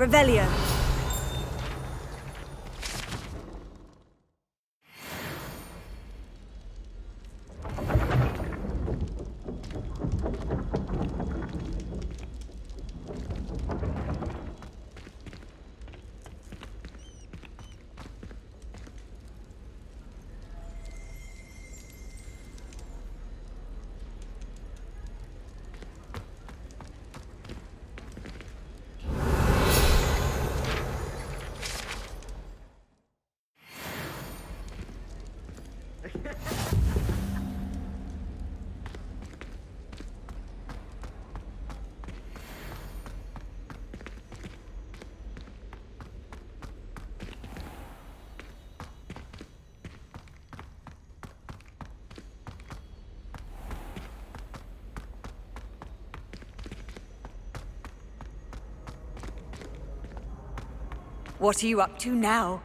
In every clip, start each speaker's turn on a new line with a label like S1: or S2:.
S1: Revelio. What are you up to now?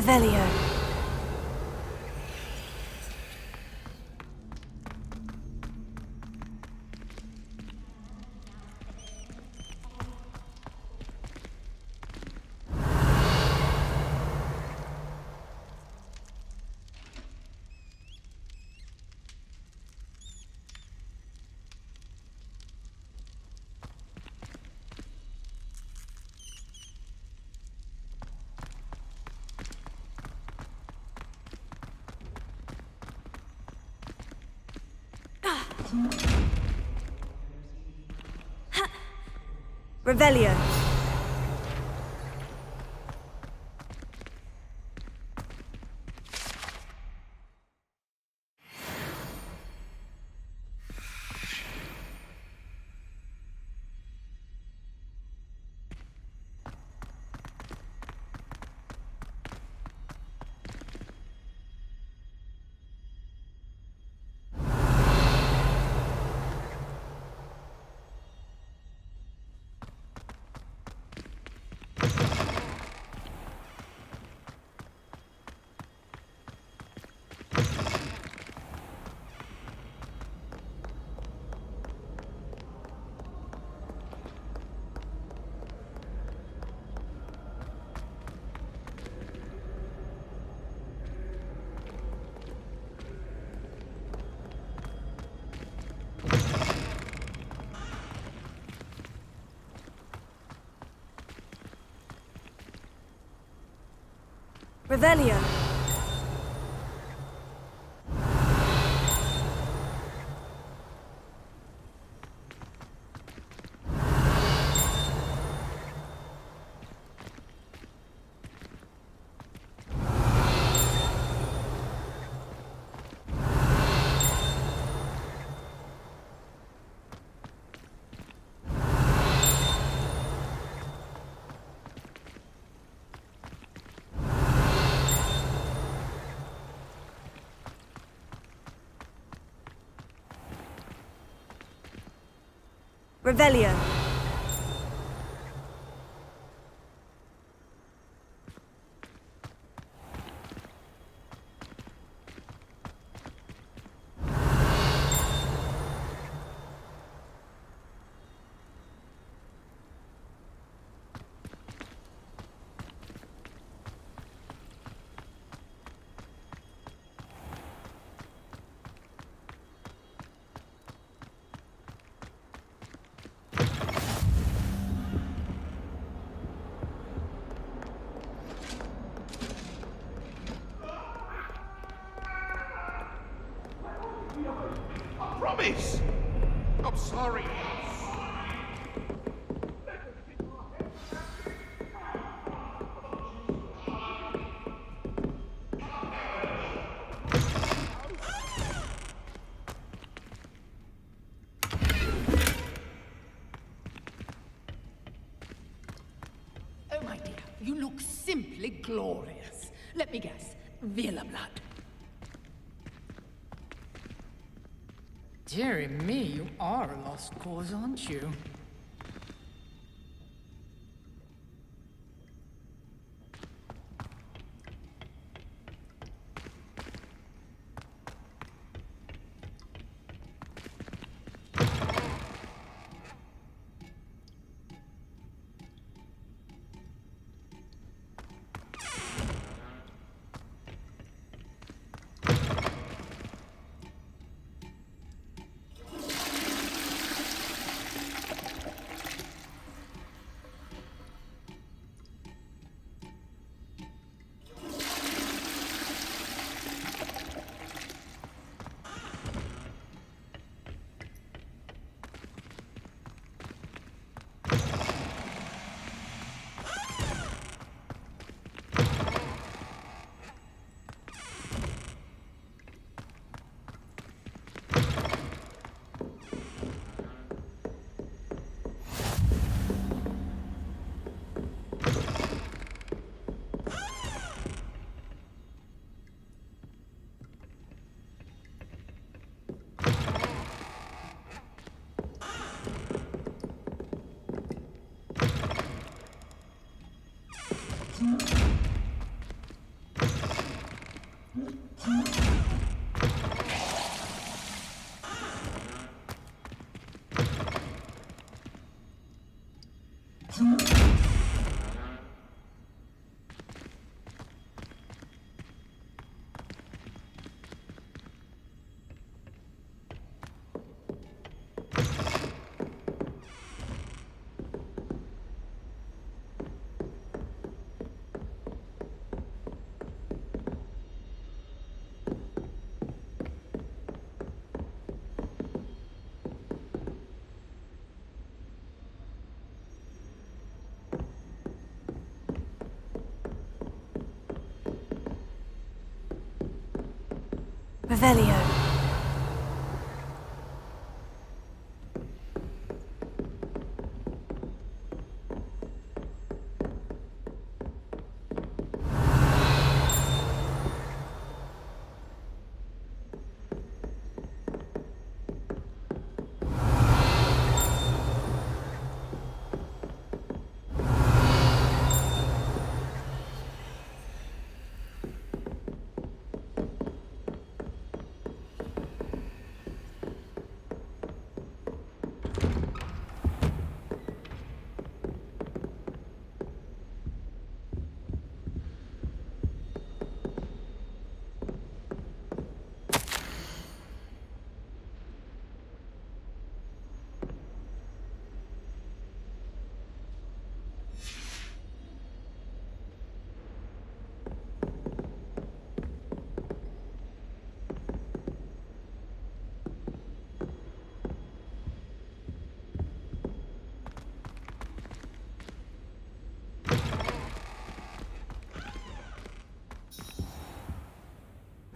S1: Revelio. Revelio. Revelio. Revelio.
S2: Promise! I'm sorry.
S3: Oh, my dear, you look simply glorious. Let me guess, Villa blood. Dearie me, you are a lost cause, aren't you? Revelio.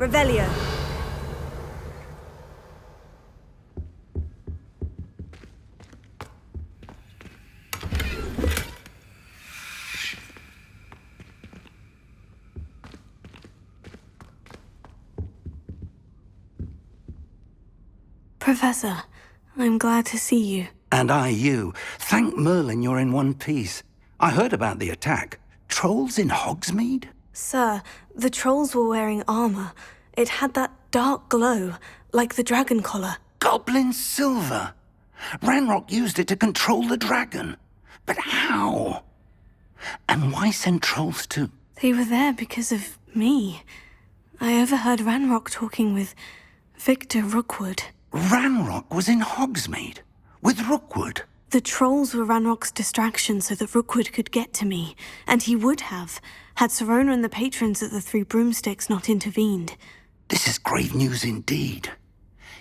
S1: Revelio.
S4: Professor, I'm glad to see you.
S5: And I you. Thank Merlin you're in one piece. I heard about the attack. Trolls in Hogsmeade?
S4: Sir, the trolls were wearing armor. It had that dark glow, like the dragon collar.
S5: Goblin silver. Ranrock used it to control the dragon. But how? And why send trolls to...
S4: They were there because of me. I overheard Ranrock talking with Victor Rookwood.
S5: Ranrock was in Hogsmeade? With Rookwood?
S4: The trolls were Ranrock's distraction so that Rookwood could get to me, and he would have, had Serona and the patrons at the Three Broomsticks not intervened.
S5: This is grave news indeed.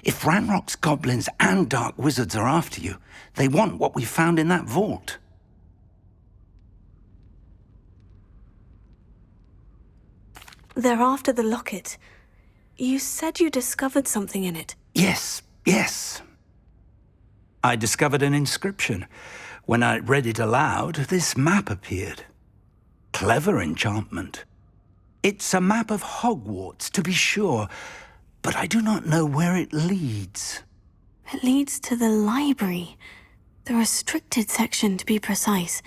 S5: If Ranrock's goblins and dark wizards are after you, they want what we found in that vault.
S4: They're after the locket. You said you discovered something in it.
S5: Yes. I discovered an inscription. When I read it aloud, this map appeared. Clever enchantment. It's a map of Hogwarts, to be sure, but I do not know where it leads.
S4: It leads to the library. The restricted section, to be precise,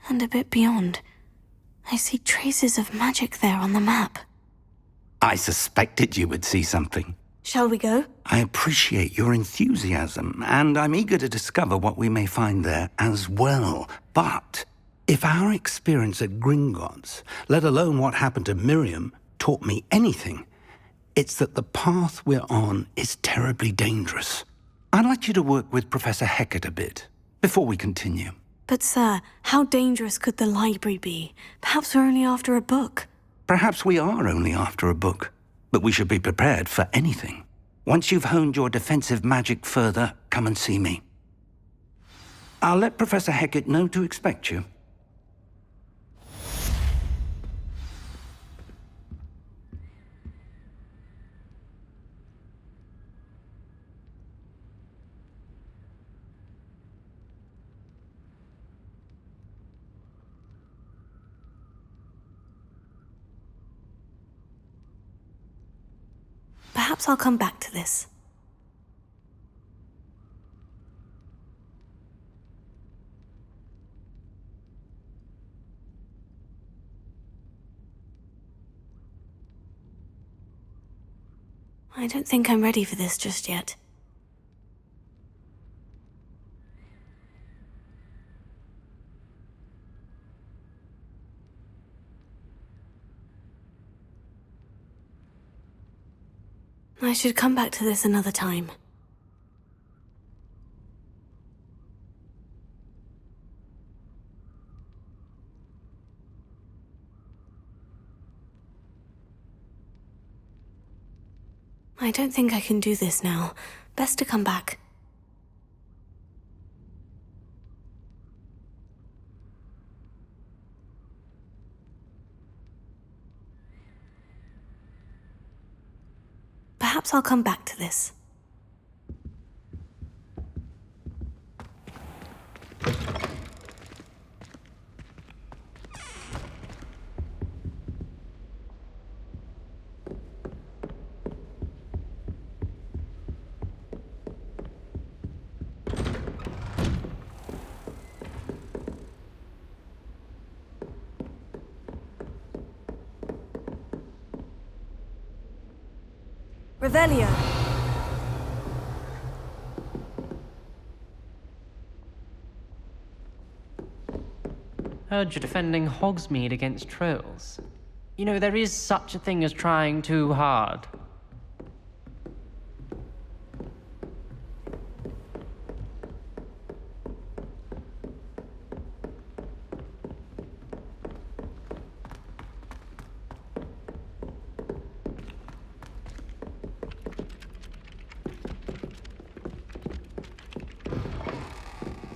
S4: and a bit beyond. I see traces of magic there on the map.
S5: I suspected you would see something.
S4: Shall we go?
S5: I appreciate your enthusiasm, and I'm eager to discover what we may find there as well. But if our experience at Gringotts, let alone what happened to Miriam, taught me anything, it's that the path we're on is terribly dangerous. I'd like you to work with Professor Hecat a bit, before we continue.
S4: But sir, how dangerous could the library be? Perhaps we're only after a book.
S5: Perhaps we are only after a book, but we should be prepared for anything. Once you've honed your defensive magic further, come and see me. I'll let Professor Hecat know to expect you.
S4: Perhaps I'll come back to this. I don't think I'm ready for this just yet. I should come back to this another time. I don't think I can do this now. Best to come back. Perhaps I'll come back to this.
S1: Revelio.
S6: Heard you're defending Hogsmeade against trolls. You know, there is such a thing as trying too hard.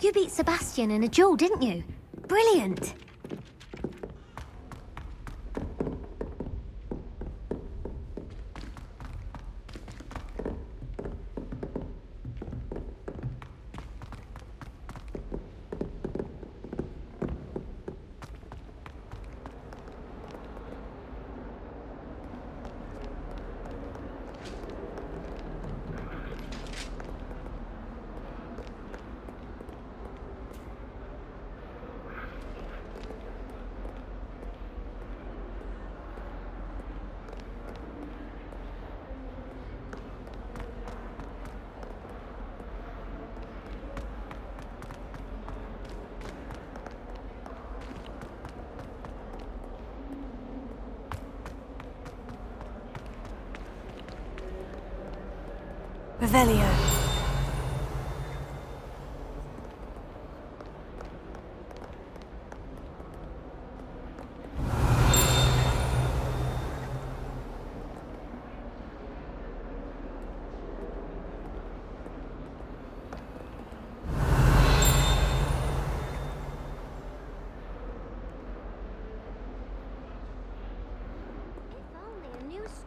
S7: You beat Sebastian in a duel, didn't you? Brilliant!
S1: Revelio.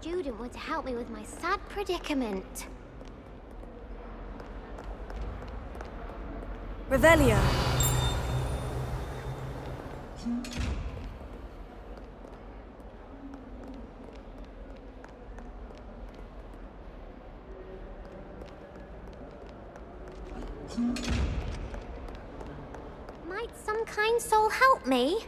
S7: Student would help me with my sad predicament.
S1: Revelio.
S7: Might some kind soul help me?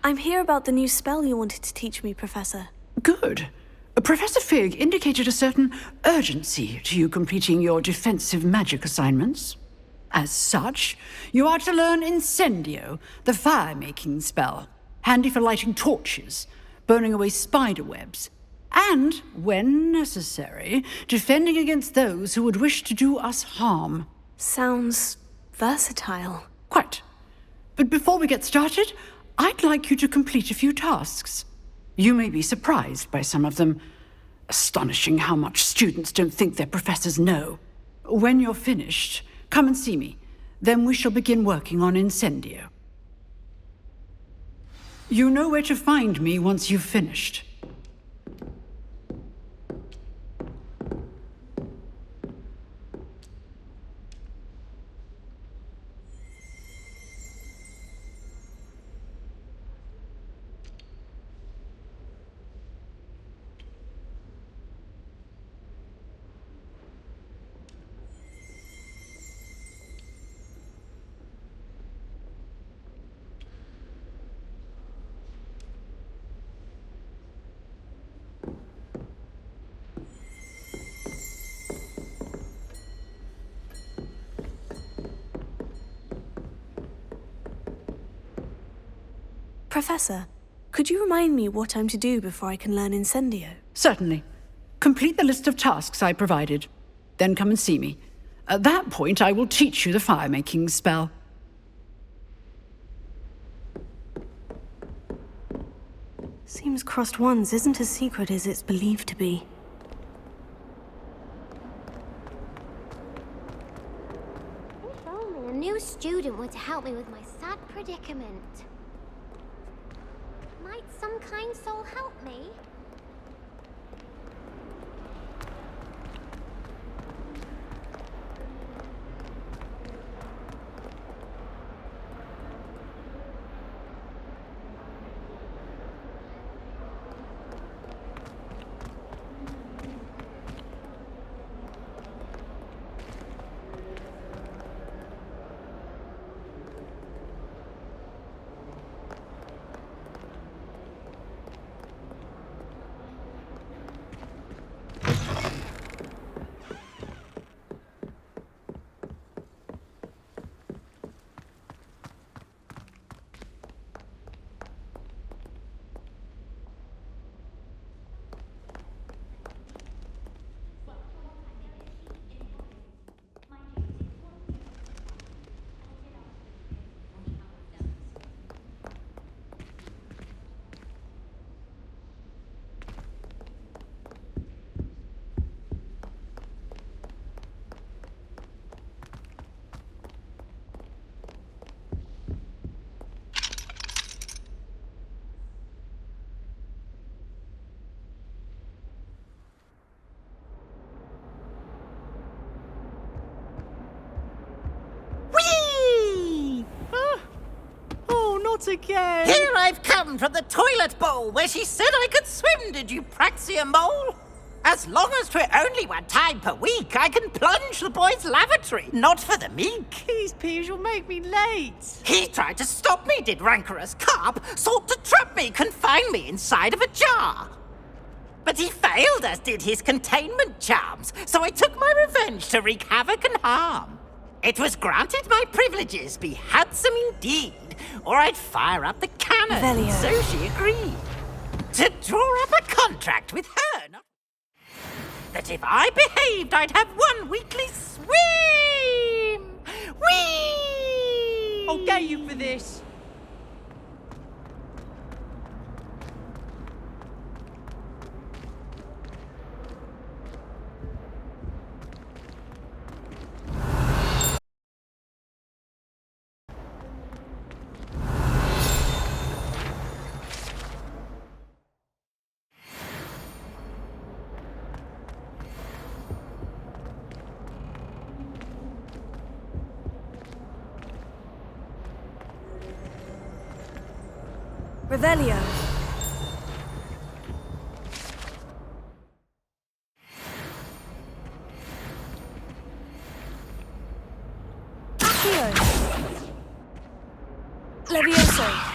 S4: I'm here about the new spell you wanted to teach me, Professor.
S8: Good. Professor Fig indicated a certain urgency to you completing your defensive magic assignments. As such, you are to learn Incendio, the fire-making spell, handy for lighting torches, burning away spider webs, and, when necessary, defending against those who would wish to do us harm.
S4: Sounds versatile.
S8: Quite. But before we get started, I'd like you to complete a few tasks. You may be surprised by some of them. Astonishing how much students don't think their professors know. When you're finished, come and see me. Then we shall begin working on Incendio. You know where to find me once you've finished.
S4: Professor, could you remind me what I'm to do before I can learn Incendio?
S8: Certainly. Complete the list of tasks I provided. Then come and see me. At that point, I will teach you the fire-making spell.
S4: Seems crossed ones isn't as secret as it's believed to be.
S7: If only a new student were to help me with my sad predicament. Might some kind soul help me?
S9: Again. Here I've come from the toilet bowl where she said I could swim, did you praxia mole? As long as 'twere only one time per week, I can plunge the boy's lavatory, not for the meek.
S10: Please, Piers, you'll make me late.
S9: He tried to stop me, did rancorous carp, sought to trap me, confine me inside of a jar. But he failed, as did his containment charms, so I took my revenge to wreak havoc and harm. It was granted my privileges be handsome indeed, or I'd fire up the cannon.
S1: Revelio.
S9: So she agreed. To draw up a contract with her, that if I behaved, I'd have 1 weekly swim! Whee!
S10: I'll get you for this.
S1: Revelio. Accio. Levioso.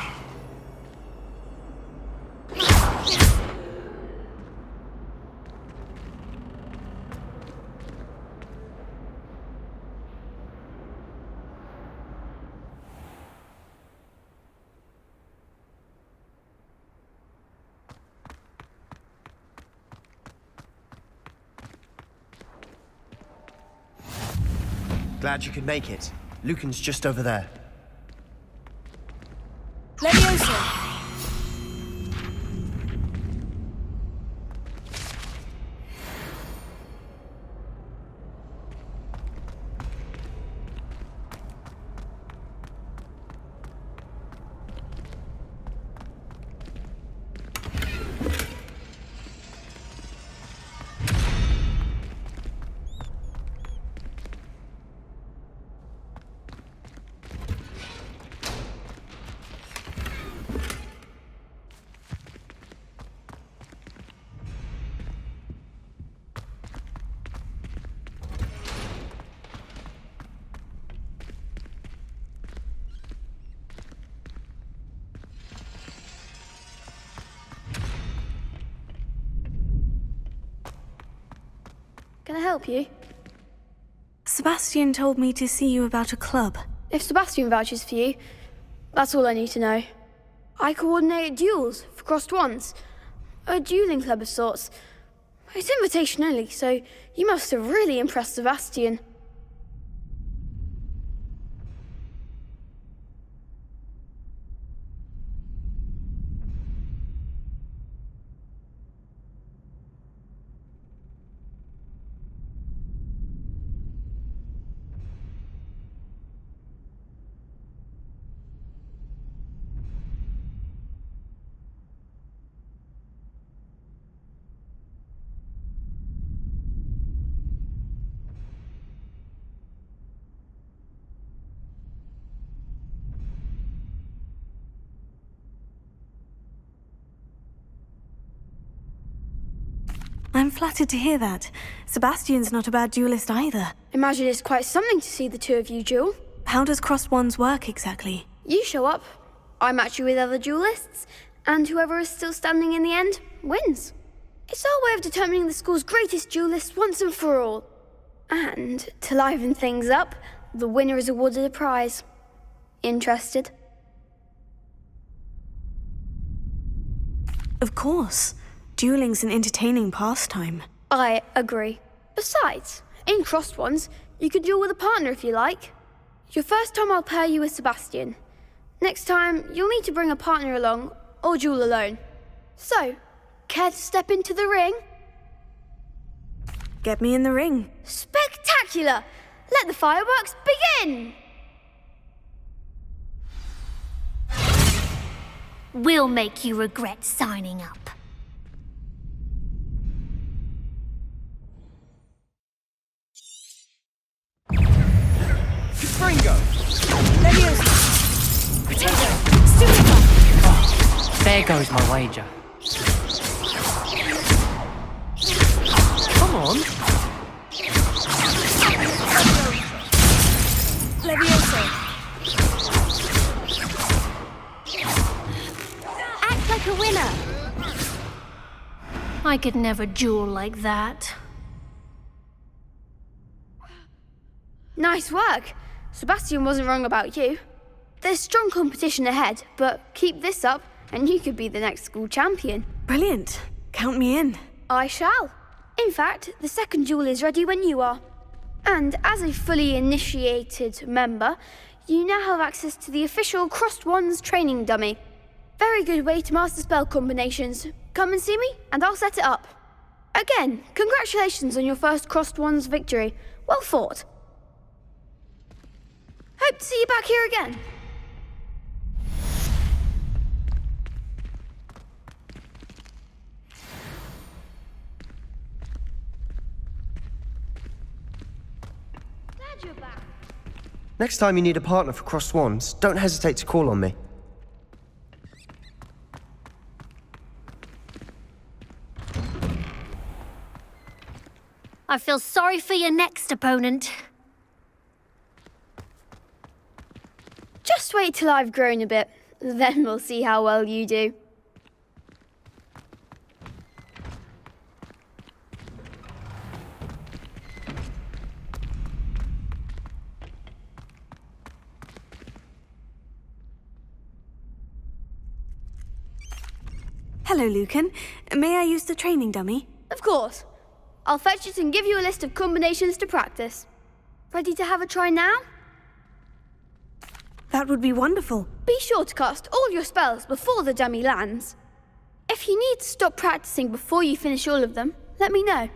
S11: Glad you could make it. Lucan's just over there.
S1: Levioso.
S12: Can I help you?
S4: Sebastian told me to see you about a club.
S12: If Sebastian vouches for you, that's all I need to know. I coordinate duels for crossed wands. A dueling club of sorts. It's invitation only, so you must have really impressed Sebastian.
S4: I'm flattered to hear that. Sebastian's not a bad duelist either.
S12: Imagine it's quite something to see the two of you duel.
S4: How does crossed wands work exactly?
S12: You show up, I match you with other duelists, and whoever is still standing in the end wins. It's our way of determining the school's greatest duelist once and for all. And to liven things up, the winner is awarded a prize. Interested?
S4: Of course. Dueling's an entertaining pastime.
S12: I agree. Besides, in crossed ones, you could duel with a partner if you like. Your first time I'll pair you with Sebastian. Next time, you'll need to bring a partner along, or duel alone. So, care to step into the ring?
S4: Get me in the ring.
S12: Spectacular! Let the fireworks begin!
S7: We'll make you regret signing up.
S11: Fringo!
S1: Levioso. Potato. Stupifer.
S6: There goes my wager. Come on.
S1: Levioso.
S7: Act like a winner.
S1: I could never duel like that.
S12: Nice work. Sebastian wasn't wrong about you. There's strong competition ahead, but keep this up and you could be the next school champion.
S4: Brilliant. Count me in.
S12: I shall. In fact, the second duel is ready when you are. And as a fully initiated member, you now have access to the official Crossed Wands training dummy. Very good way to master spell combinations. Come and see me, and I'll set it up. Again, congratulations on your first Crossed Wands victory. Well fought. Hope to see you back here again. Glad you're back.
S11: Next time you need a partner for Crossed Wands, don't hesitate to call on me.
S1: I feel sorry for your next opponent.
S12: Just wait till I've grown a bit, then we'll see how well you do.
S4: Hello, Lucan. May I use the training dummy?
S12: Of course. I'll fetch it and give you a list of combinations to practice. Ready to have a try now?
S4: That would be wonderful.
S12: Be sure to cast all your spells before the dummy lands. If you need to stop practicing before you finish all of them, let me know.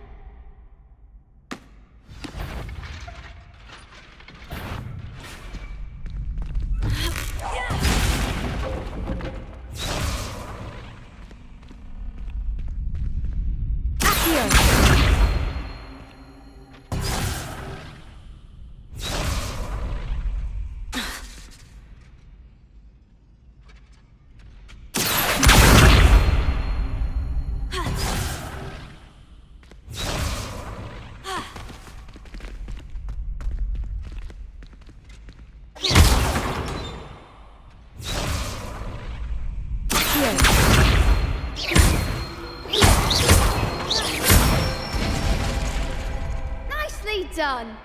S12: Nicely done.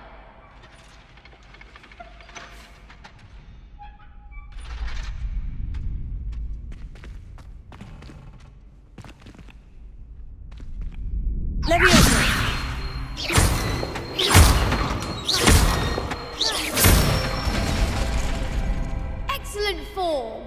S1: Leviosa!
S12: Excellent form.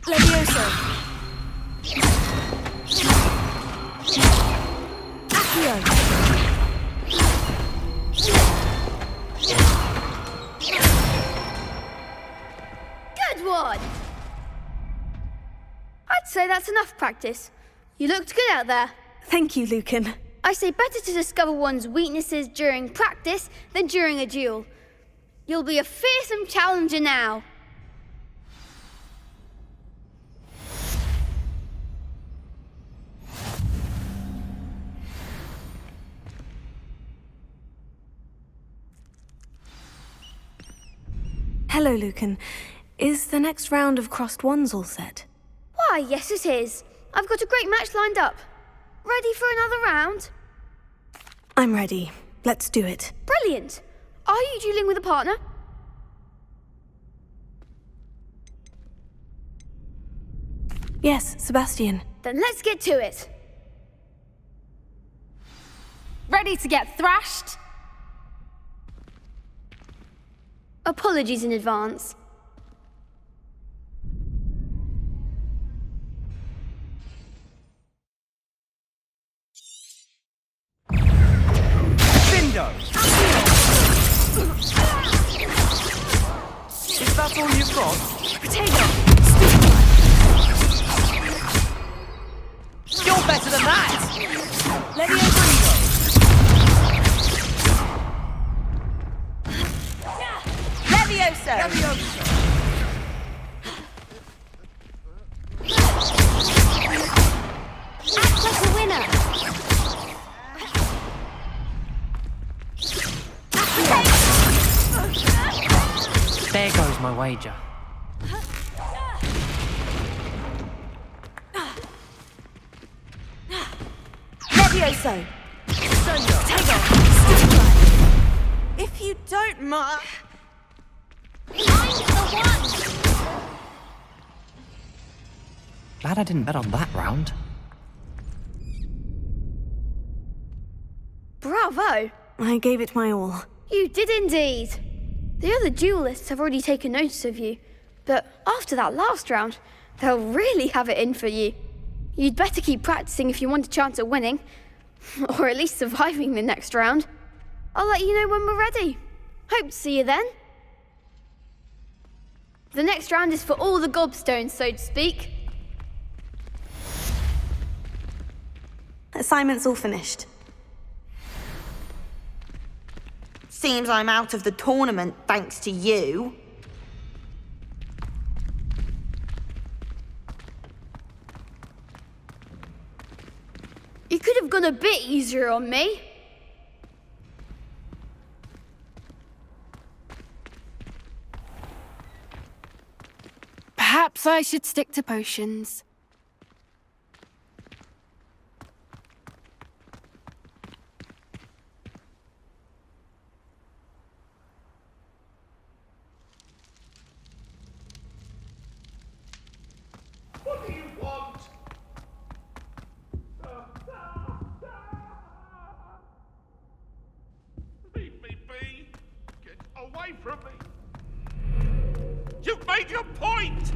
S1: Leviosa!
S12: Good one. I'd say that's enough practice. You looked good out there.
S4: Thank you, Lucan.
S12: I say better to discover one's weaknesses during practice than during a duel. You'll be a fearsome challenger now.
S4: Hello, Lucan. Is the next round of Crossed Wands all set?
S12: Why, yes it is. I've got a great match lined up. Ready for another round?
S4: I'm ready. Let's do it.
S12: Brilliant. Are you dueling with a partner?
S4: Yes, Sebastian.
S12: Then let's get to it.
S1: Ready to get thrashed?
S12: Apologies in advance.
S11: Bingo! Is that all you've got?
S1: Potato!
S9: You're better than that!
S1: Leviosa!
S9: Leviosa!
S6: my wager.
S1: Levioso! Take off!
S10: If you don't mind.
S7: I'm the one!
S11: Glad I didn't bet on that round.
S12: Bravo!
S4: I gave it my all.
S12: You did indeed. The other duelists have already taken notice of you, but after that last round, they'll really have it in for you. You'd better keep practicing if you want a chance at winning, or at least surviving the next round. I'll let you know when we're ready. Hope to see you then. The next round is for all the gobstones, so to speak.
S4: Assignment's all finished.
S10: Seems I'm out of the tournament thanks to you.
S12: You could have gone a bit easier on me.
S1: Perhaps I should stick to potions.
S2: What do you want? Leave me be. Get away from me. You've made your point!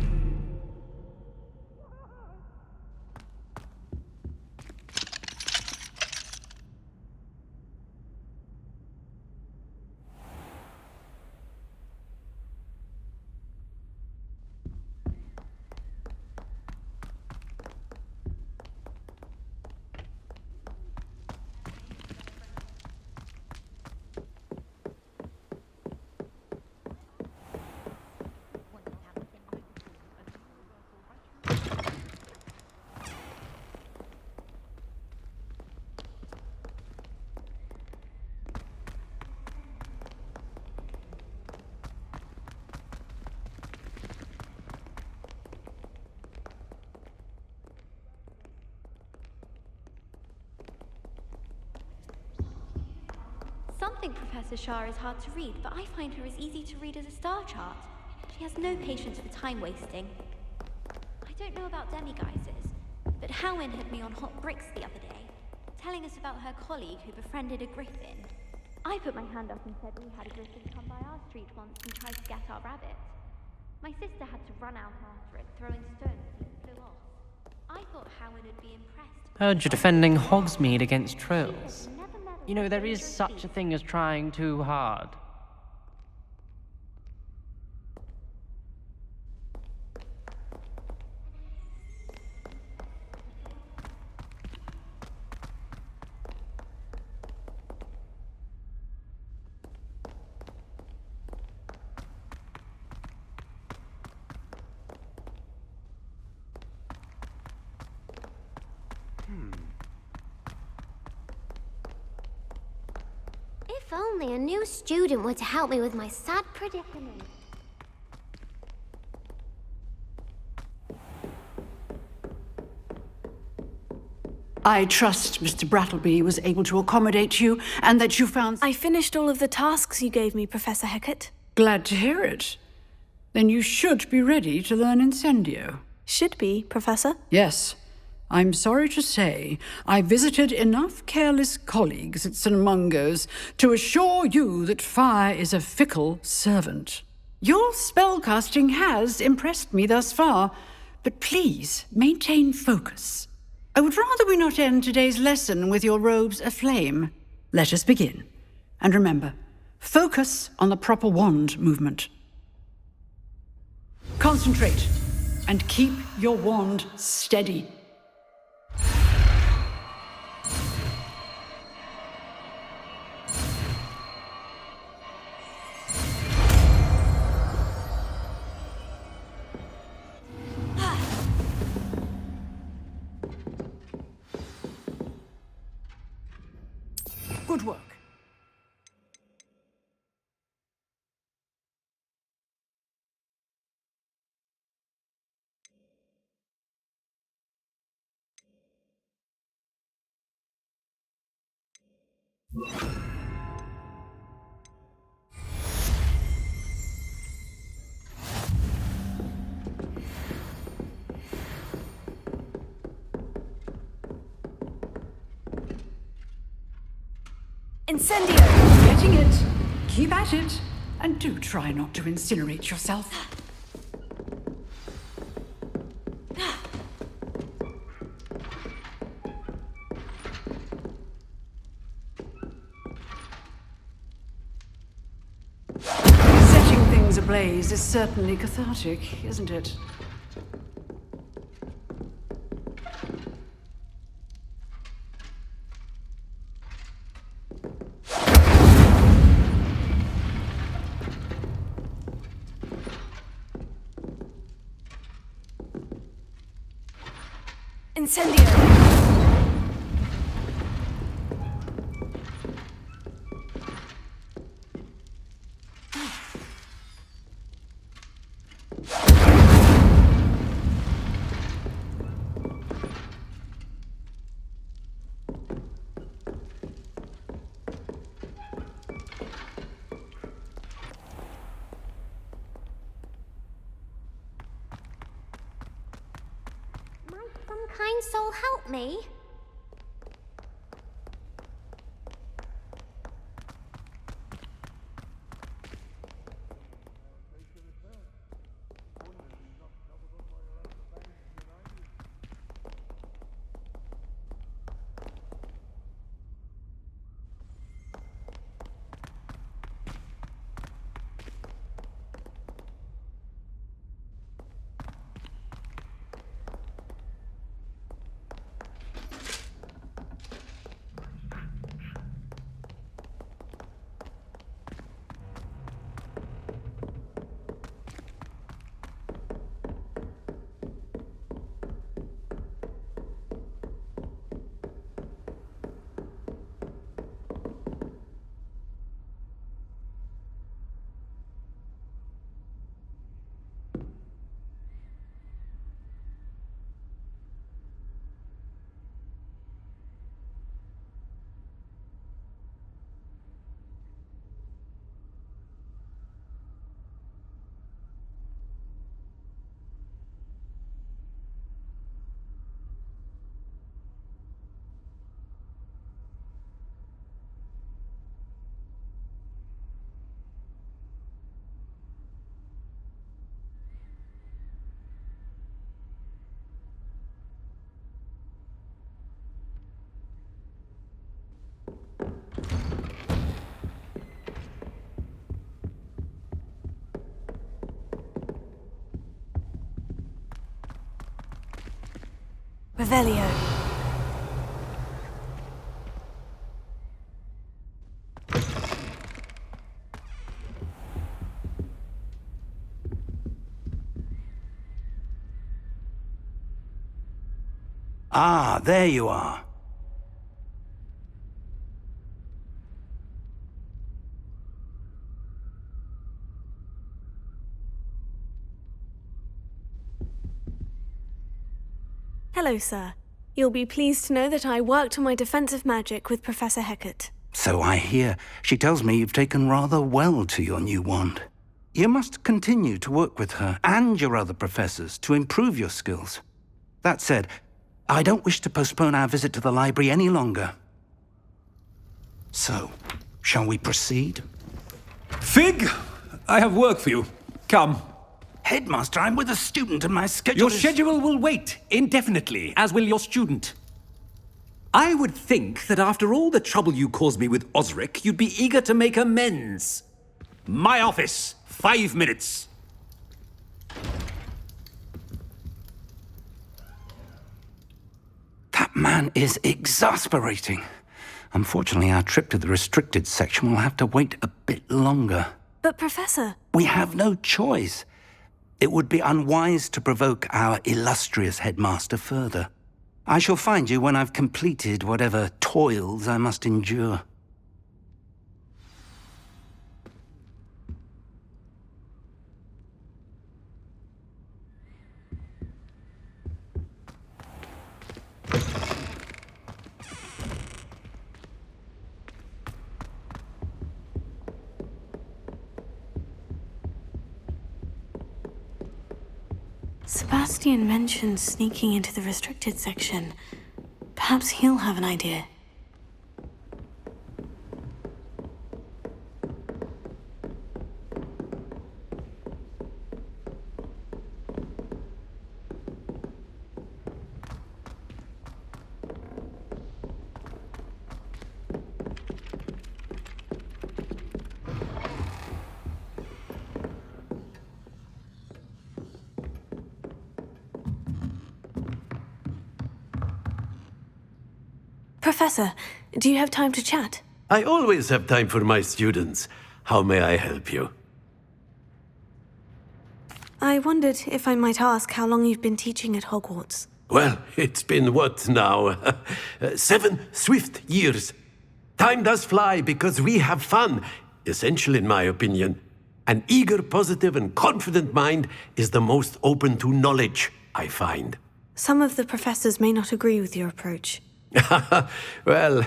S13: Some think Professor Shah is hard to read, but I find her as easy to read as a star chart. She has no patience for time wasting. I don't know about demiguises, but Howin had me on hot bricks the other day, telling us about her colleague who befriended a griffin. I put my hand up and said we had a griffin come by our street once and tried to get our rabbit. My sister had to run out after it, throwing stones and it flew off. I thought Howin would be impressed.
S6: Heard you're defending Hogsmeade against trolls. You know, there is such a thing as trying too hard.
S7: If only a new student were to help me with my sad predicament.
S8: I trust Mr. Brattleby was able to accommodate you and that you found...
S4: I finished all of the tasks you gave me, Professor Hecat.
S8: Glad to hear it. Then you should be ready to learn Incendio.
S4: Should be, Professor.
S8: Yes. I'm sorry to say, I visited enough careless colleagues at St. Mungo's to assure you that fire is a fickle servant. Your spellcasting has impressed me thus far, but please maintain focus. I would rather we not end today's lesson with your robes aflame. Let us begin. And remember, focus on the proper wand movement. Concentrate, and keep your wand steady. Good work.
S1: Incendio!
S8: Getting it. Keep at it. And do try not to incinerate yourself. Setting things ablaze is certainly cathartic, isn't it?
S1: Incendio!
S7: Might some kind soul help me?
S1: Revelio.
S5: Ah, there you are.
S4: Hello, sir. You'll be pleased to know that I worked on my defensive magic with Professor Hecat.
S5: So I hear. She tells me you've taken rather well to your new wand. You must continue to work with her and your other professors to improve your skills. That said, I don't wish to postpone our visit to the library any longer. So, shall we proceed?
S14: Fig, I have work for you. Come.
S5: Headmaster, I'm with a student and my schedule
S14: Your schedule will wait indefinitely, as will your student. I would think that after all the trouble you caused me with Osric, you'd be eager to make amends. My office, 5 minutes.
S5: That man is exasperating. Unfortunately, our trip to the restricted section will have to wait a bit longer.
S4: But, Professor...
S5: We have no choice. It would be unwise to provoke our illustrious headmaster further. I shall find you when I've completed whatever toils I must endure.
S4: Sebastian mentioned sneaking into the restricted section. Perhaps he'll have an idea. Professor, do you have time to chat?
S15: I always have time for my students. How may I help you?
S4: I wondered if I might ask how long you've been teaching at Hogwarts.
S15: Well, it's been what now? 7 swift years. Time does fly because we have fun, essential in my opinion. An eager, positive, and confident mind is the most open to knowledge, I find.
S4: Some of the professors may not agree with your approach.
S15: Well,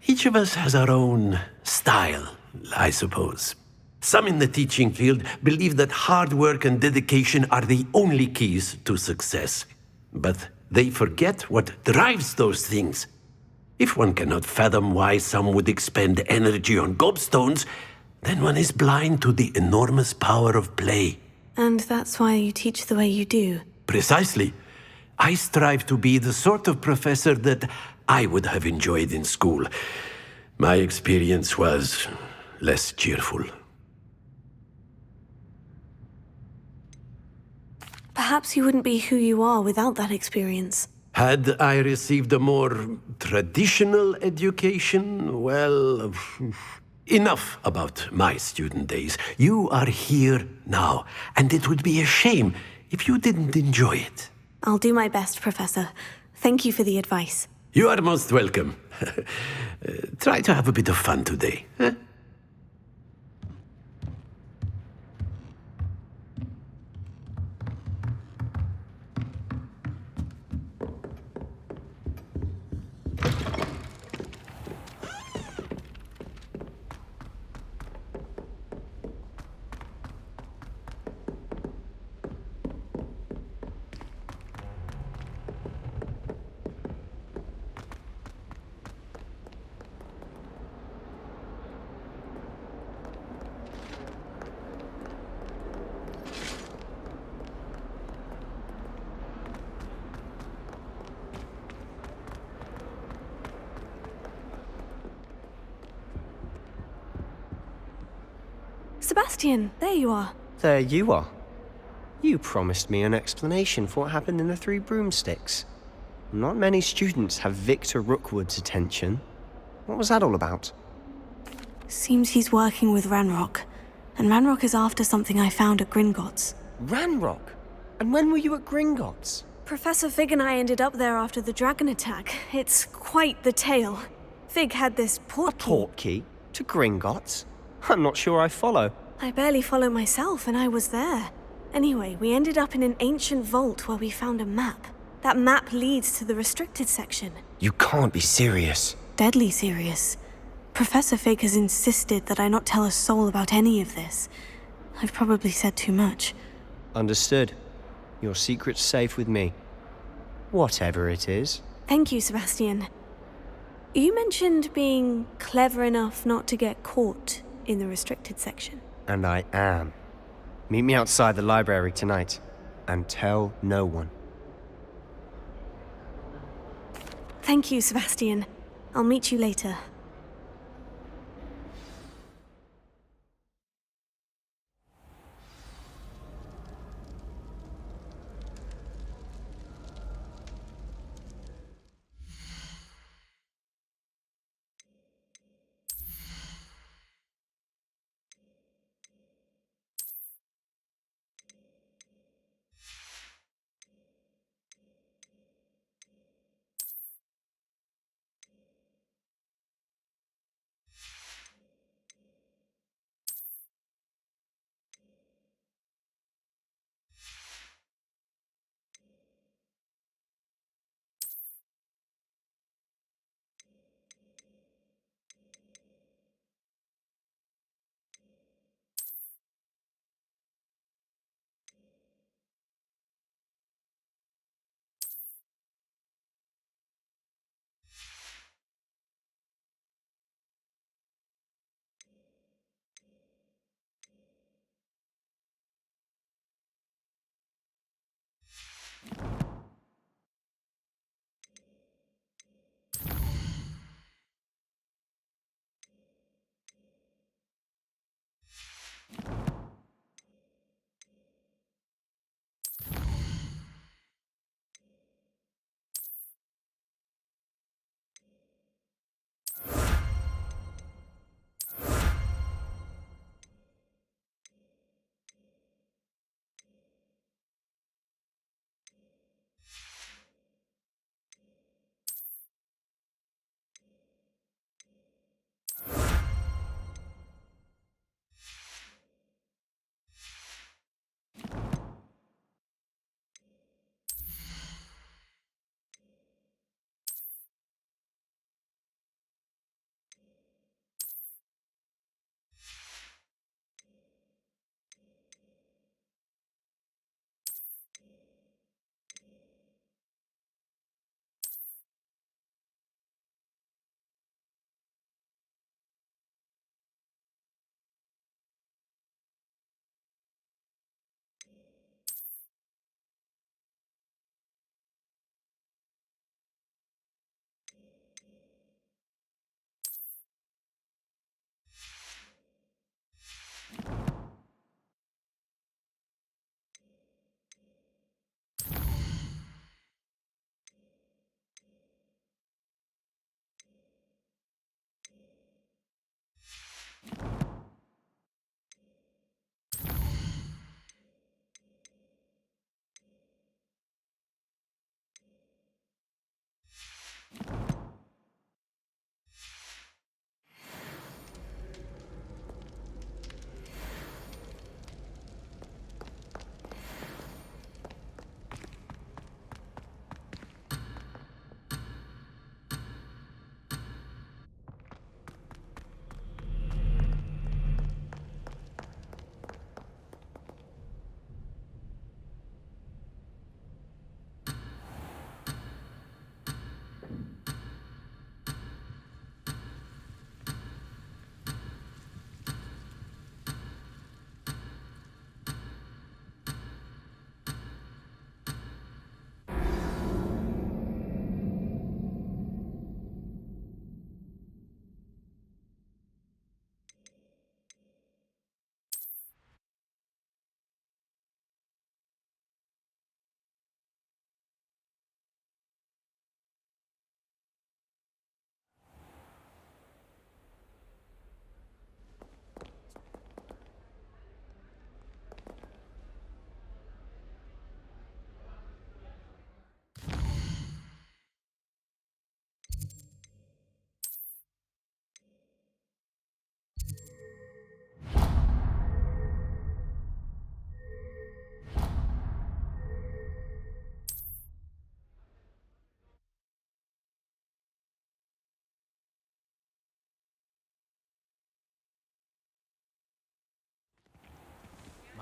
S15: each of us has our own style, I suppose. Some in the teaching field believe that hard work and dedication are the only keys to success. But they forget what drives those things. If one cannot fathom why some would expend energy on gobstones, then one is blind to the enormous power of play.
S4: And that's why you teach the way you do.
S15: Precisely. I strive to be the sort of professor that I would have enjoyed in school. My experience was less cheerful.
S4: Perhaps you wouldn't be who you are without that experience.
S15: Had I received a more traditional education, well, enough about my student days. You are here now, and it would be a shame if you didn't enjoy it.
S4: I'll do my best, Professor. Thank you for the advice.
S15: You are most welcome. Try to have a bit of fun today. Huh?
S4: Sebastian, there you are.
S11: There you are. You promised me an explanation for what happened in the Three Broomsticks. Not many students have Victor Rookwood's attention. What was that all about?
S4: Seems he's working with Ranrock. And Ranrock is after something I found at Gringotts.
S11: Ranrock? And when were you at Gringotts?
S4: Professor Fig and I ended up there after the dragon attack. It's quite the tale. Fig had this portkey.
S11: A portkey? To Gringotts? I'm not sure I follow.
S4: I barely follow myself, and I was there. Anyway, we ended up in an ancient vault where we found a map. That map leads to the restricted section.
S11: You can't be serious.
S4: Deadly serious. Professor Fig has insisted that I not tell a soul about any of this. I've probably said too much.
S11: Understood. Your secret's safe with me. Whatever it is.
S4: Thank you, Sebastian. You mentioned being clever enough not to get caught in the restricted section.
S11: And I am. Meet me outside the library tonight. And tell no one.
S4: Thank you, Sebastian. I'll meet you later.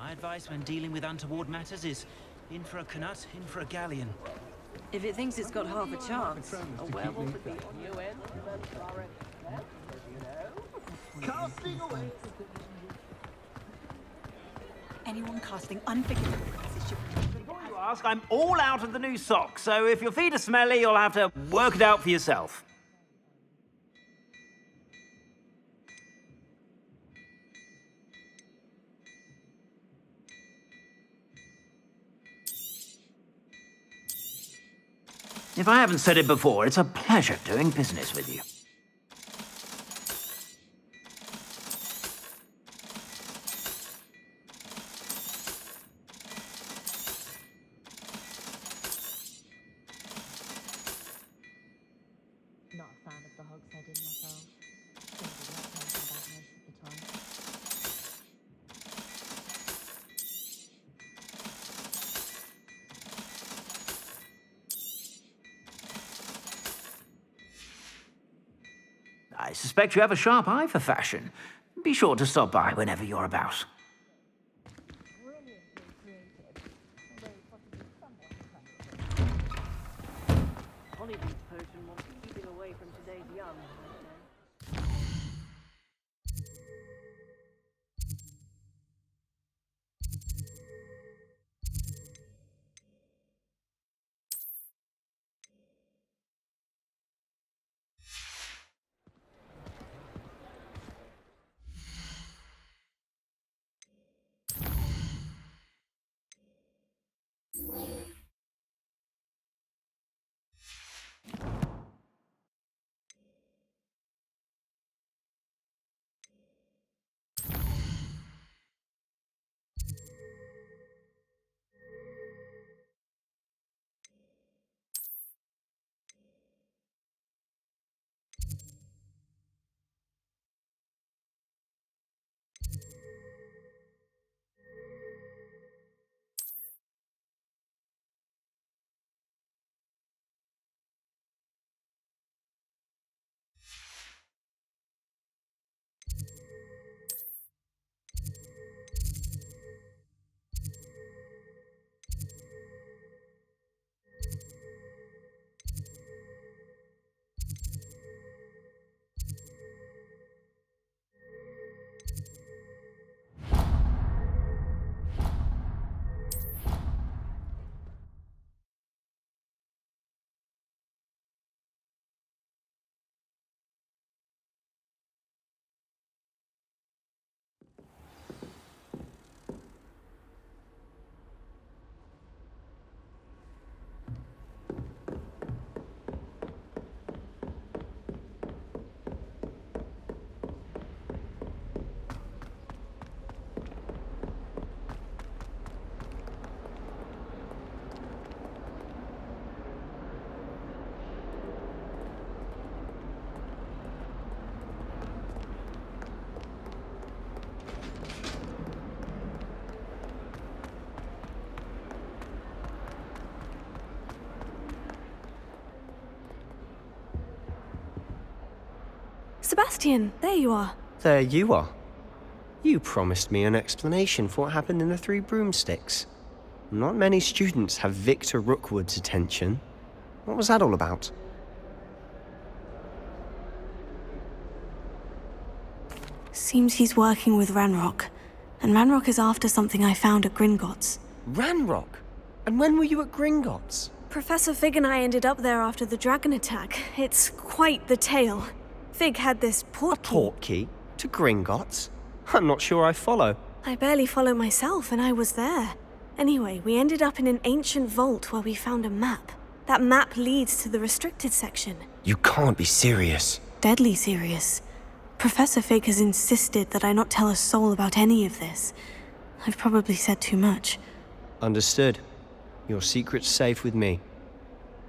S16: My advice when dealing with untoward matters is in for a Knut, in for a galleon.
S17: If it thinks it's got half a chance, a werewolf would be on you end.
S9: Casting away.
S17: Anyone casting unforgivable curses should be...
S16: Before you ask, I'm all out of the new socks, so if your feet are smelly, you'll have to work it out for yourself. If I haven't said it before, it's a pleasure doing business with you.
S18: Not a fan of the hogs I did myself. Don't do that thinking about most of the time.
S16: I suspect you have a sharp eye for fashion. Be sure to stop by whenever you're about.
S17: Hollywood's potion wants keeping away from today's young.
S4: Sebastian, there you are.
S11: There you are. You promised me an explanation for what happened in the Three Broomsticks. Not many students have Victor Rookwood's attention. What was that all about?
S4: Seems he's working with Ranrock. And Ranrock is after something I found at Gringotts.
S11: Ranrock? And when were you at Gringotts?
S4: Professor Fig and I ended up there after the dragon attack. It's quite the tale. Fig had this portkey.
S11: A portkey? To Gringotts? I'm not sure I follow.
S4: I barely follow myself, and I was there. Anyway, we ended up in an ancient vault where we found a map. That map leads to the restricted section.
S11: You can't be serious.
S4: Deadly serious. Professor Fig has insisted that I not tell a soul about any of this. I've probably said too much.
S11: Understood. Your secret's safe with me.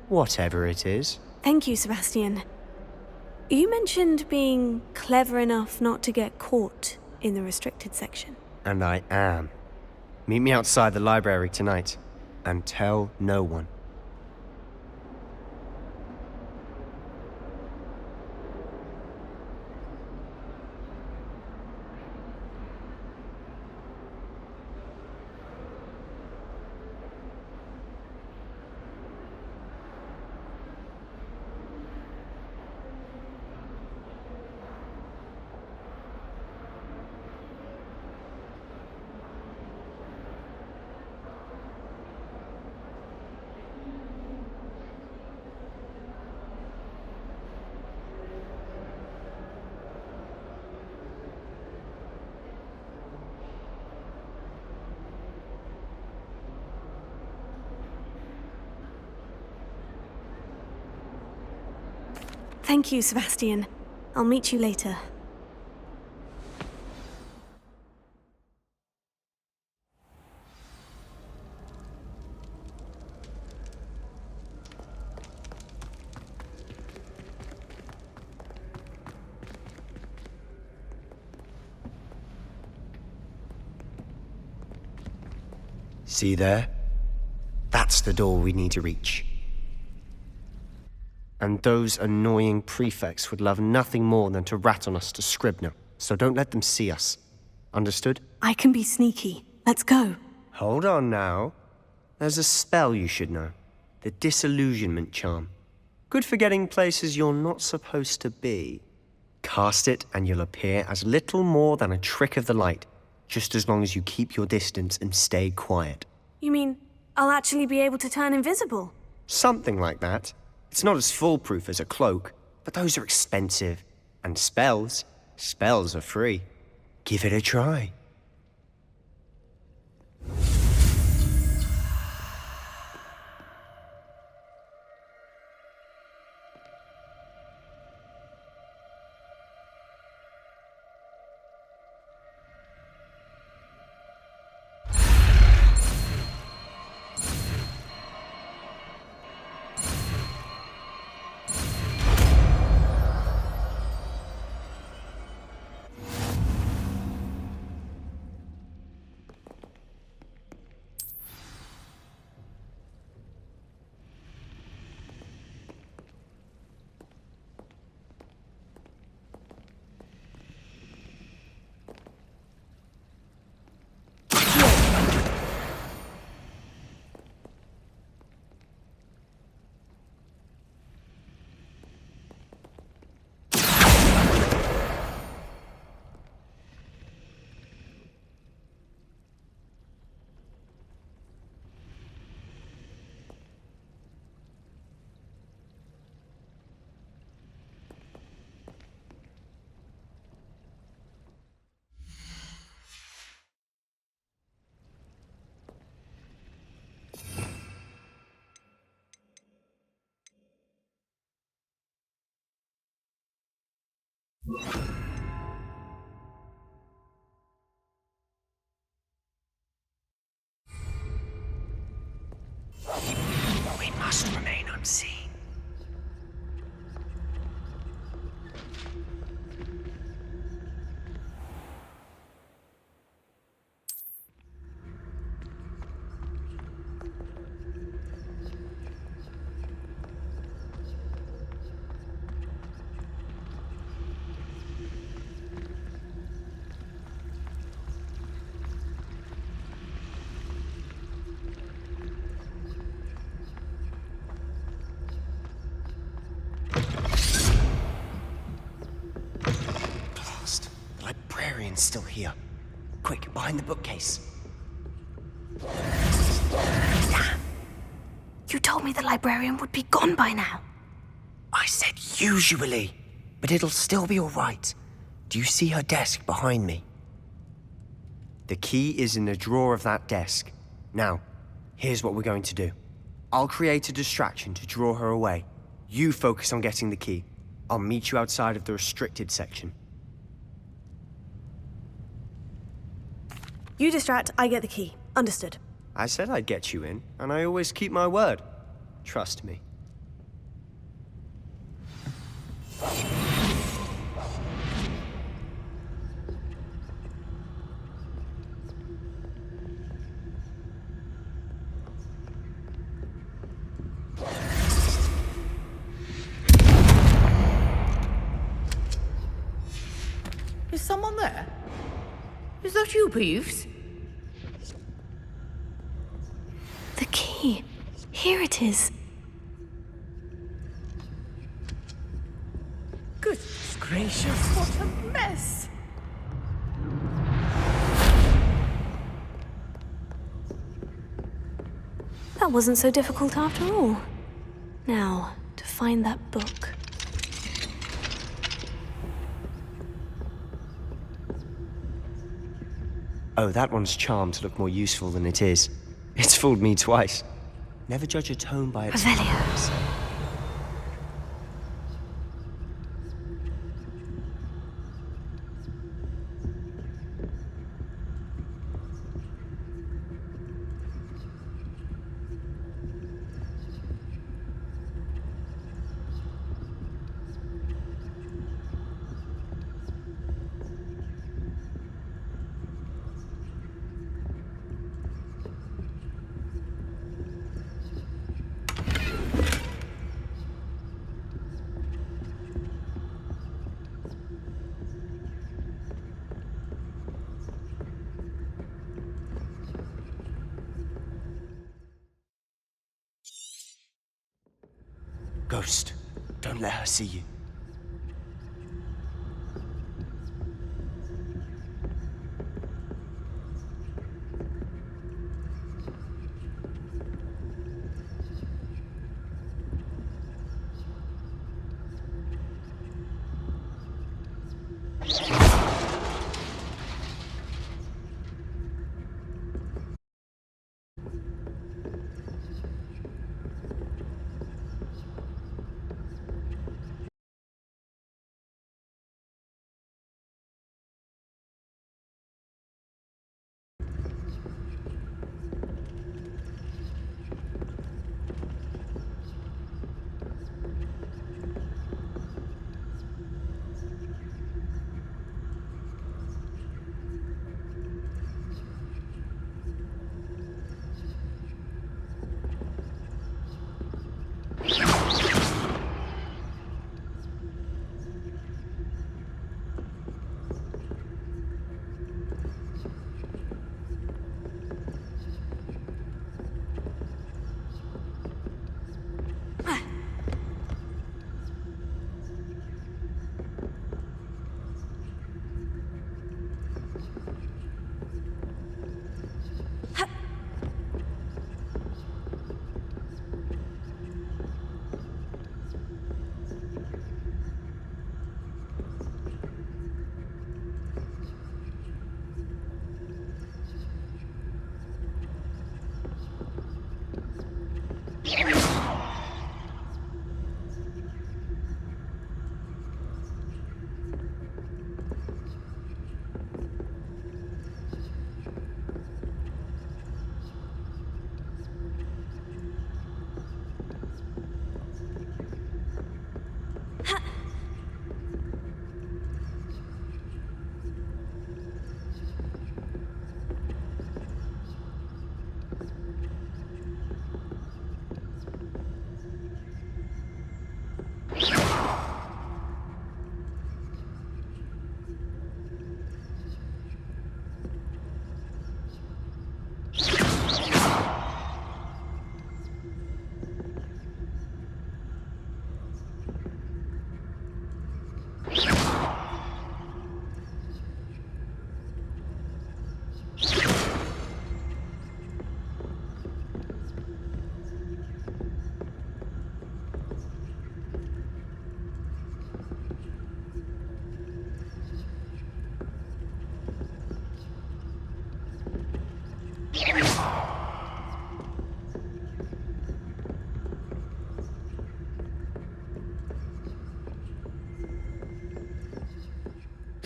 S11: Whatever it is.
S4: Thank you, Sebastian. You mentioned being clever enough not to get caught in the restricted section.
S11: And I am. Meet me outside the library tonight. And tell no one.
S4: Thank you, Sebastian. I'll meet you later.
S11: See there? That's the door we need to reach. And those annoying prefects would love nothing more than to rat on us to Scribner, so don't let them see us. Understood?
S4: I can be sneaky. Let's go.
S11: Hold on now. There's a spell you should know. The Disillusionment Charm. Good for getting places you're not supposed to be. Cast it and you'll appear as little more than a trick of the light, just as long as you keep your distance and stay quiet.
S4: You mean I'll actually be able to turn invisible?
S11: Something like that. It's not as foolproof as a cloak, but those are expensive. And spells are free. Give it a try. We must remain unseen. Still here. Quick, behind the bookcase.
S4: Damn! You told me the librarian would be gone by now.
S11: I said usually, but it'll still be all right. Do you see her desk behind me? The key is in the drawer of that desk. Now, here's what we're going to do. I'll create a distraction to draw her away. You focus on getting the key. I'll meet you outside of the restricted section.
S4: You distract, I get the key. Understood.
S11: I said I'd get you in, and I always keep my word. Trust me.
S3: Is someone there? Is that you, Peeves?
S4: The key. Here it is.
S3: Goodness gracious, what a mess!
S4: That wasn't so difficult after all. Now, to find that book.
S11: Oh, that one's charmed to look more useful than it is. It's fooled me twice. Never judge a tone by its
S4: Revelio.
S11: colors. ghost. Don't let her see you.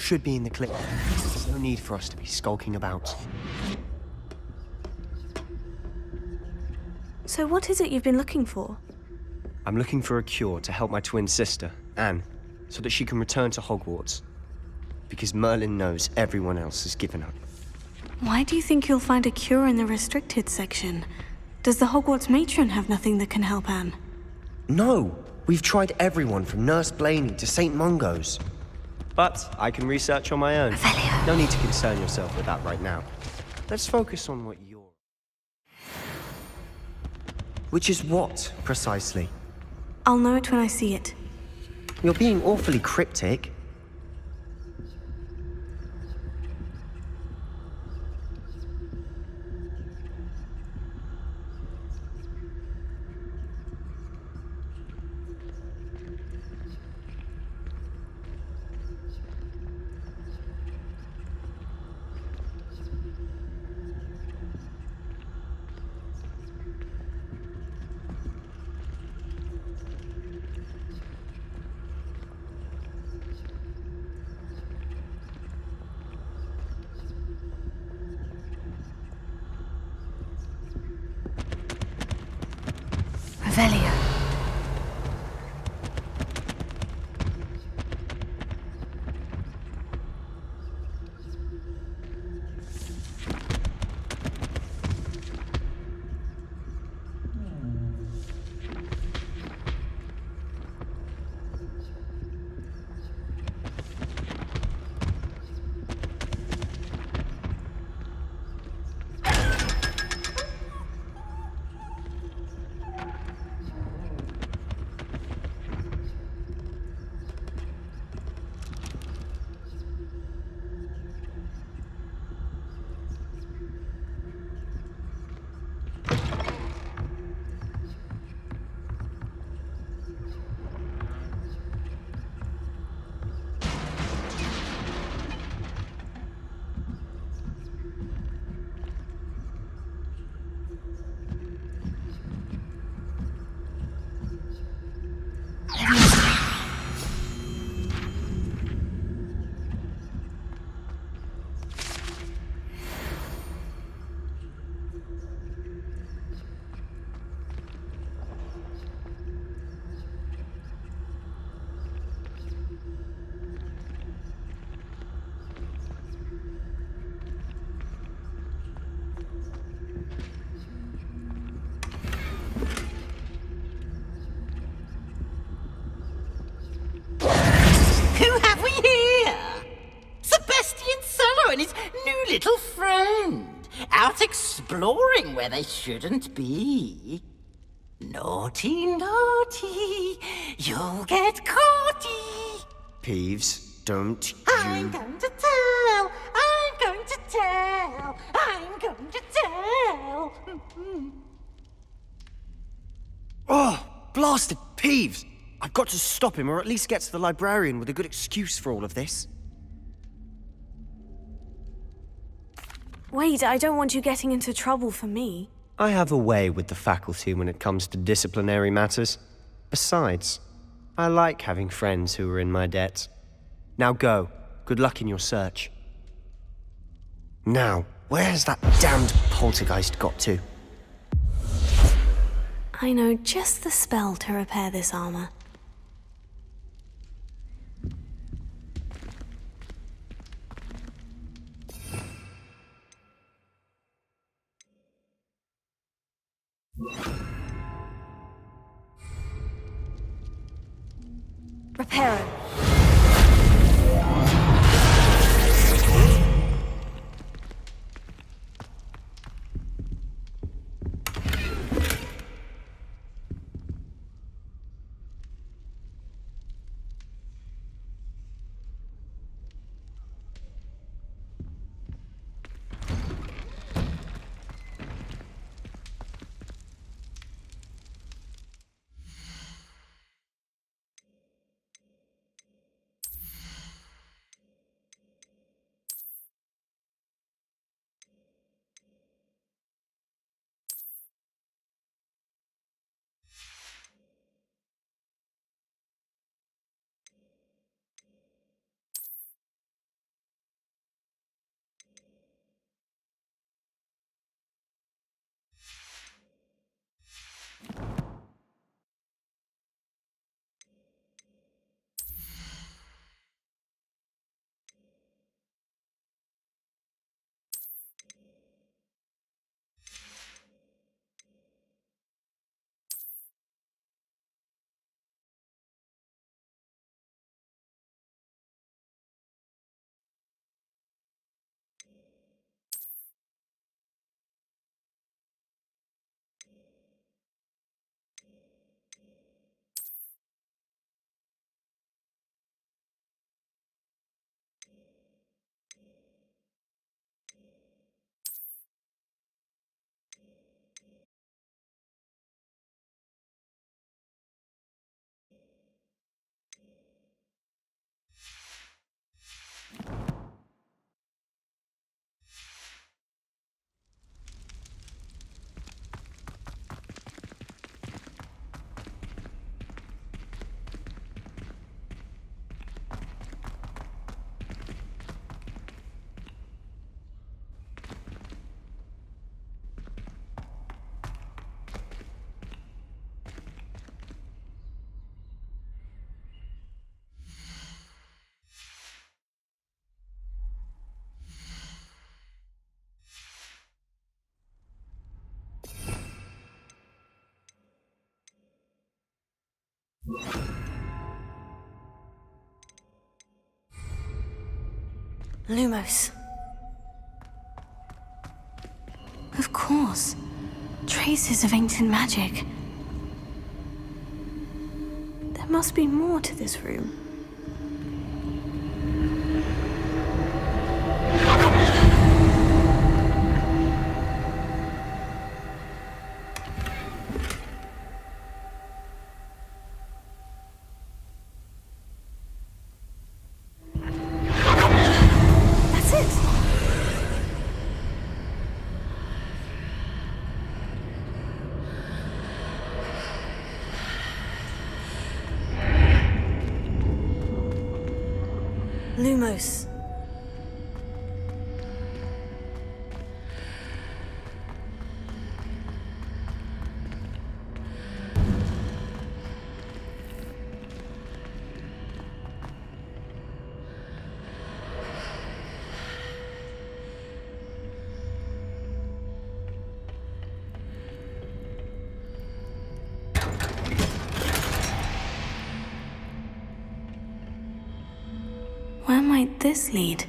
S11: Should be in the clip. There's no need for us to be skulking about.
S4: So what is it you've been looking for?
S11: I'm looking for a cure to help my twin sister, Anne, so that she can return to Hogwarts. Because Merlin knows everyone else has given up.
S4: Why do you think you'll find a cure in the restricted section? Does the Hogwarts matron have nothing that can help Anne?
S11: No! We've tried everyone from Nurse Blaney to St. Mungo's. But I can research on my own. No need to concern yourself with that right now. Let's focus on what you're... Which is what, precisely?
S4: I'll know it when I see it.
S11: You're being awfully cryptic.
S9: little friend, out exploring where they shouldn't be. Naughty, naughty, you'll get caughty.
S11: Peeves, don't
S9: I'm
S11: you...
S9: going to tell, I'm going to tell, I'm going to tell.
S11: Oh, blasted Peeves! I've got to stop him, or at least get to the librarian with a good excuse for all of this.
S4: Wait, I don't want you getting into trouble for me.
S11: I have a way with the faculty when it comes to disciplinary matters. Besides, I like having friends who are in my debt. Now go. Good luck in your search. Now, where's that damned poltergeist got to?
S4: I know just the spell to repair this armor.
S1: Reparo.
S4: Lumos. Of course. Traces of ancient magic. There must be more to this room. Lumos. Where might this lead?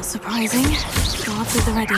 S4: not surprising. Guards at the ready.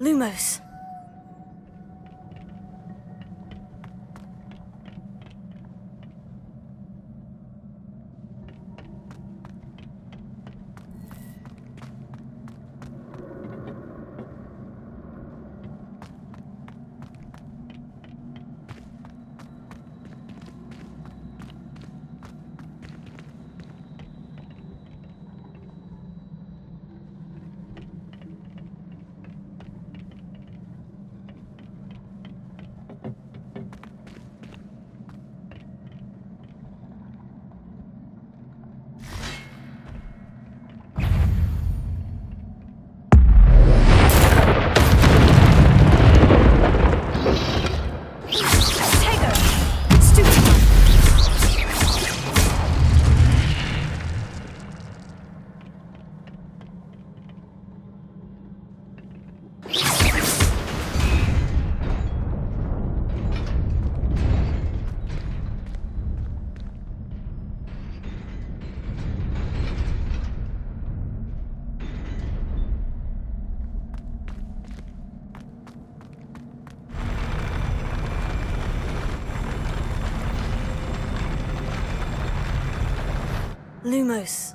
S4: Lumos. Lumos.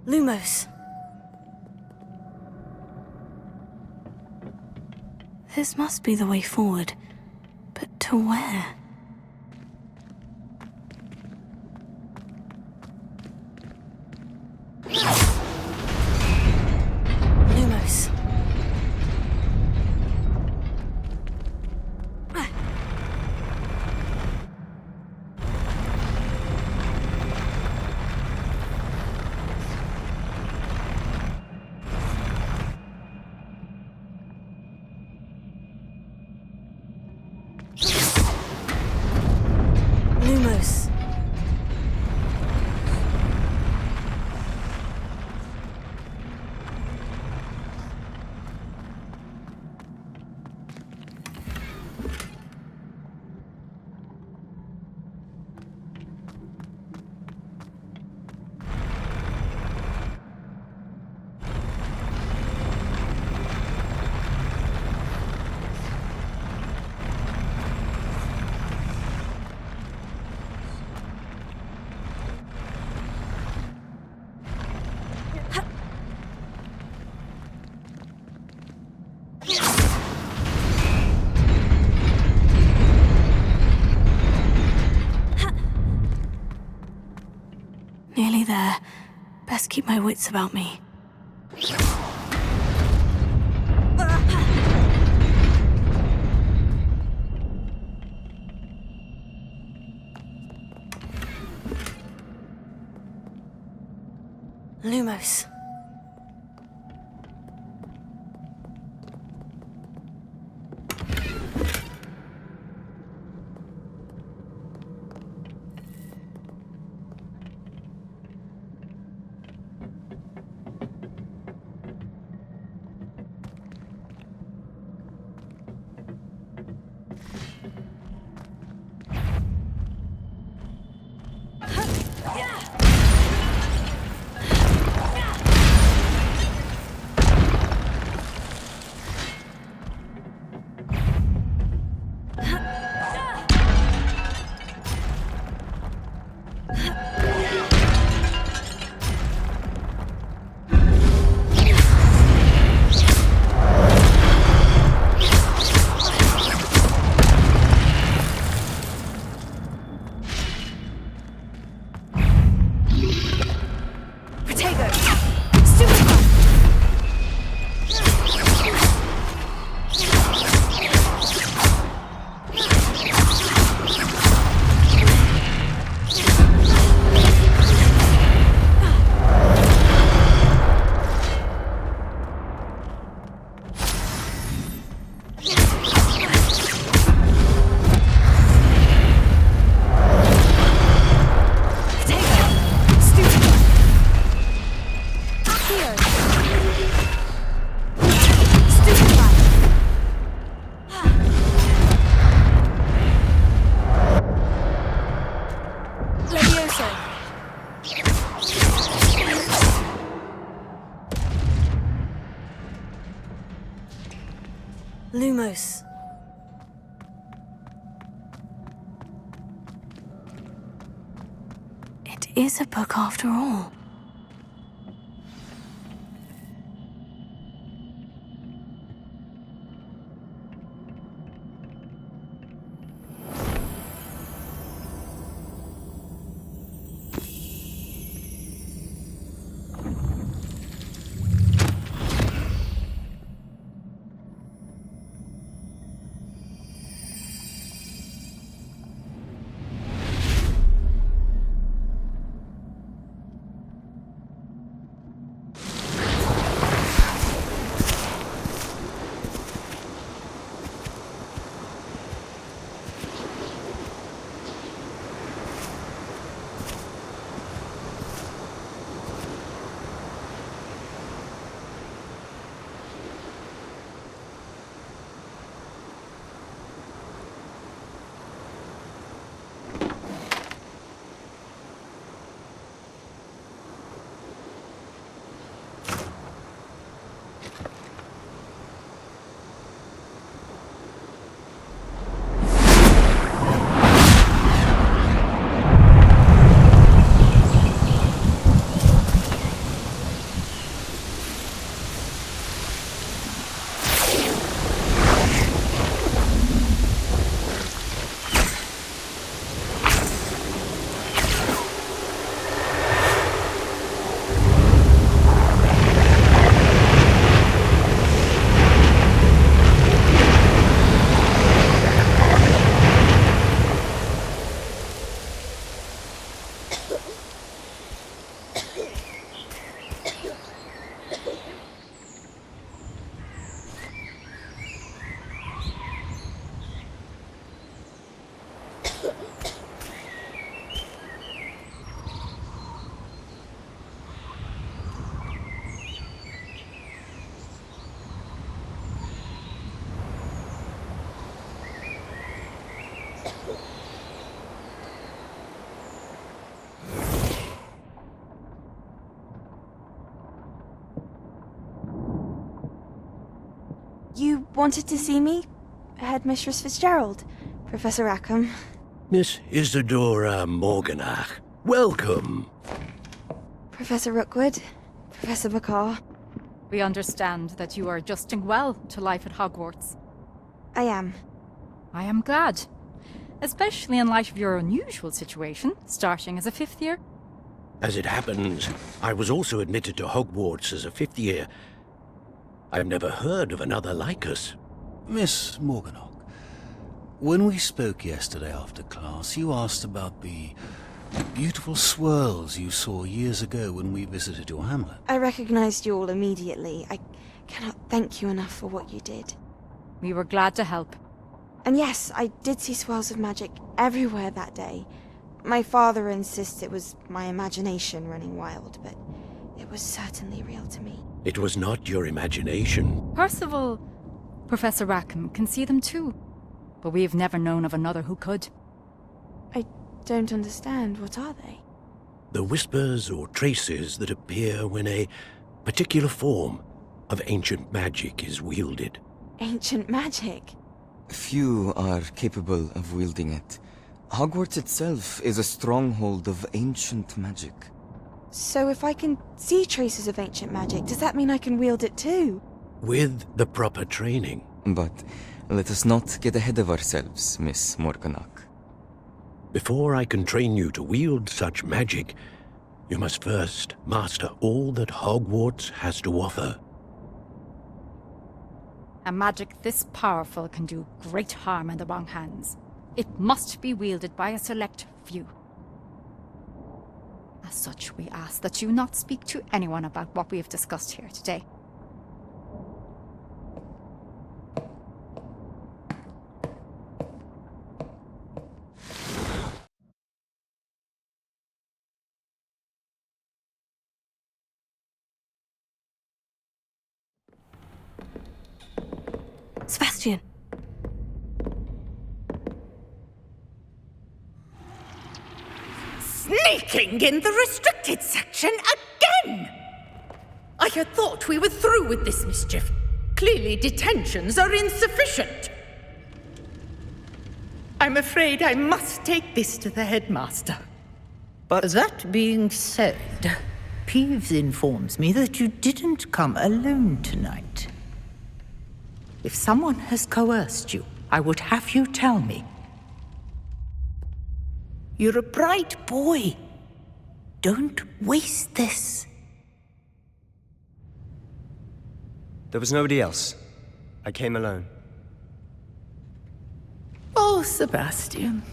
S4: Lumos. This must be the way forward. But to where? Lumos. Lumos. there. Best keep my wits about me. Lumos. Lumos. It is a book after all.
S19: You wanted to see me? Headmistress Fitzgerald, Professor Rackham.
S15: Miss Isadora Morganach, welcome.
S19: Professor Rookwood, Professor McCaw.
S20: We understand that you are adjusting well to life at Hogwarts.
S19: I am.
S20: I am glad. Especially in light of your unusual situation, starting as a 5th year.
S15: As it happens, I was also admitted to Hogwarts as a fifth year. I've never heard of another like us.
S5: Miss Morganach, when we spoke yesterday after class, you asked about the beautiful swirls you saw years ago when we visited your hamlet.
S19: I recognized you all immediately. I cannot thank you enough for what you did.
S20: We were glad to help.
S19: And yes, I did see swirls of magic everywhere that day. My father insists it was my imagination running wild, but it was certainly real to me.
S15: It was not your imagination.
S20: Percival, Professor Rackham can see them too. But we've never known of another who could.
S19: I don't understand. What are they?
S15: The whispers or traces that appear when a particular form of ancient magic is wielded.
S19: Ancient magic?
S21: Few are capable of wielding it. Hogwarts itself is a stronghold of ancient magic.
S19: So if I can see traces of ancient magic, does that mean I can wield it too?
S15: With the proper training.
S21: But let us not get ahead of ourselves, Miss Morganach.
S15: Before I can train you to wield such magic, you must first master all that Hogwarts has to offer.
S20: A magic this powerful can do great harm in the wrong hands. It must be wielded by a select few. As such, we ask that you not speak to anyone about what we have discussed here today.
S4: Sebastian!
S3: Sneaking in the restricted section again! I had thought we were through with this mischief. Clearly detentions are insufficient. I'm afraid I must take this to the headmaster.
S22: But that being said, Peeves informs me that you didn't come alone tonight. If someone has coerced you, I would have you tell me. You're a bright boy. Don't waste this.
S11: There was nobody else. I came alone.
S22: Oh, Sebastian.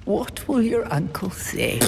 S22: What will your uncle say?